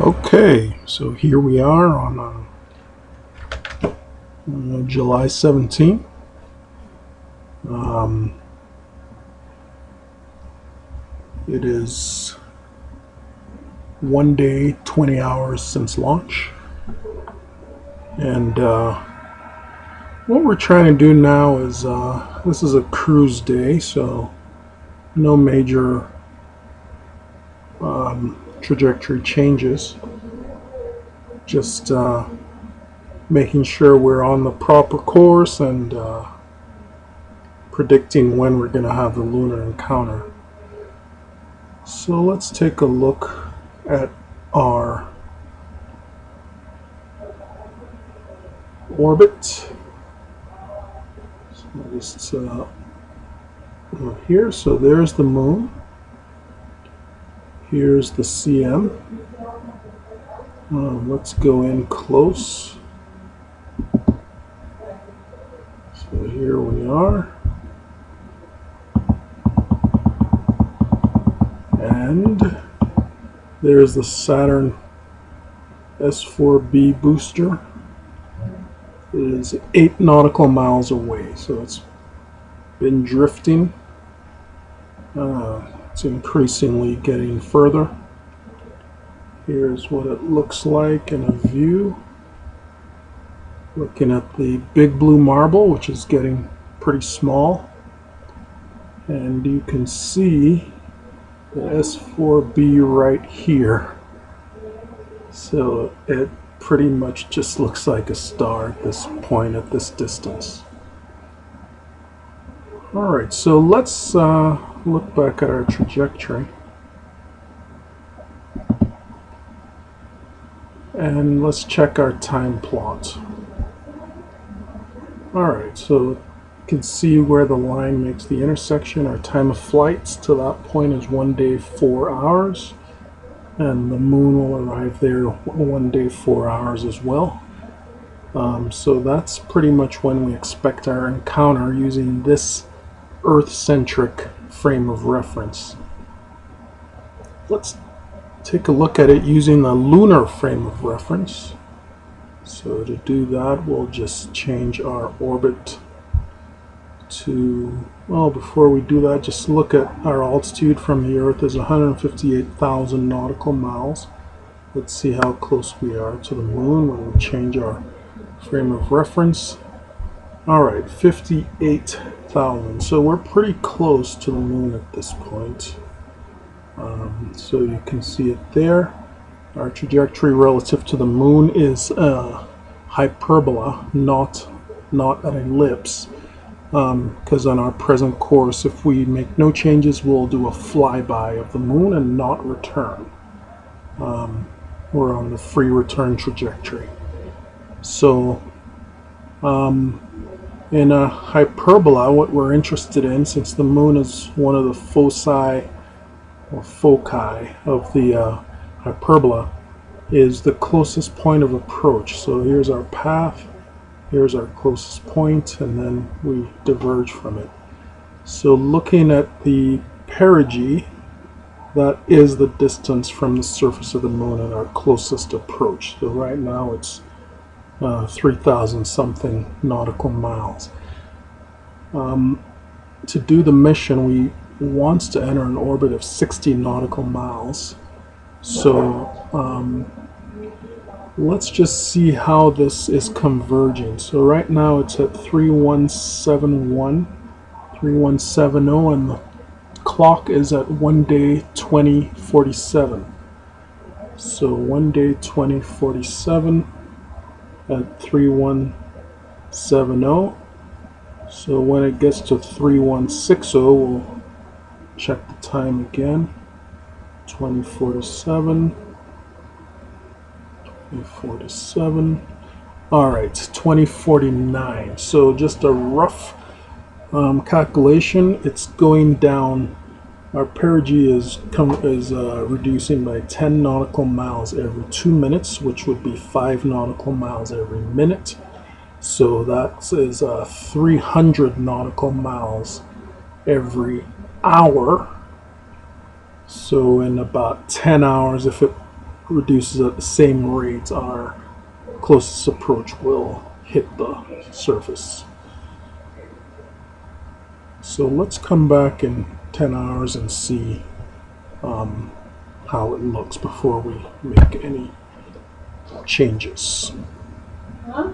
Okay, so here we are on July 17th. It is 1 day, 20 hours since launch. And what we're trying to do now is, this is a cruise day, so no major trajectory changes. Just making sure we're on the proper course and predicting when we're going to have the lunar encounter. So let's take a look at our orbit. So just here, so there's the moon. Here's the CM. Let's go in close. So here we are. And there's the Saturn S4B booster. It is 8 nautical miles away, so it's been drifting. It's increasingly getting further. Here's what it looks like in a view. Looking at the big blue marble, which is getting pretty small. And you can see the S4B right here. So it pretty much just looks like a star at this point, at this distance. Alright, so let's look back at our trajectory. And let's check our time plot. Alright, so you can see where the line makes the intersection. Our time of flights to that point is 1 day, 4 hours. And the moon will arrive there 1 day, 4 hours as well. So that's pretty much when we expect our encounter using this Earth-centric frame of reference. Let's take a look at it using the lunar frame of reference. So to do that, we'll just change our orbit to, well, before we do that, just look at our altitude from the Earth is 158,000 nautical miles. Let's see how close we are to the moon when we change our frame of reference. Alright, 58,000. So we're pretty close to the moon at this point. So you can see it there. Our trajectory relative to the moon is a hyperbola, not an ellipse. Because on our present course, if we make no changes, we'll do a flyby of the moon and not return. We're on the free return trajectory. So in a hyperbola, what we're interested in, since the moon is one of the foci of the hyperbola, is the closest point of approach. So here's our path, here's our closest point, and then we diverge from it. So looking at the perigee, that is the distance from the surface of the moon at our closest approach. So right now it's 3,000 something nautical miles. To do the mission, we want to enter an orbit of 60 nautical miles. So let's just see how this is converging. So right now it's at 3170, and the clock is at 1 day 2047. So 1 day 2047 at 3170. So when it gets to 3160, we'll check the time again. 2047. 2047. Alright, 2049. So just a rough calculation. It's going down. Our perigee is reducing by 10 nautical miles every 2 minutes, which would be 5 nautical miles every minute. So that is 300 nautical miles every hour. So in about 10 hours, if it reduces at the same rate our closest approach will hit the surface. So let's come back in 10 hours and see how it looks before we make any changes. Huh?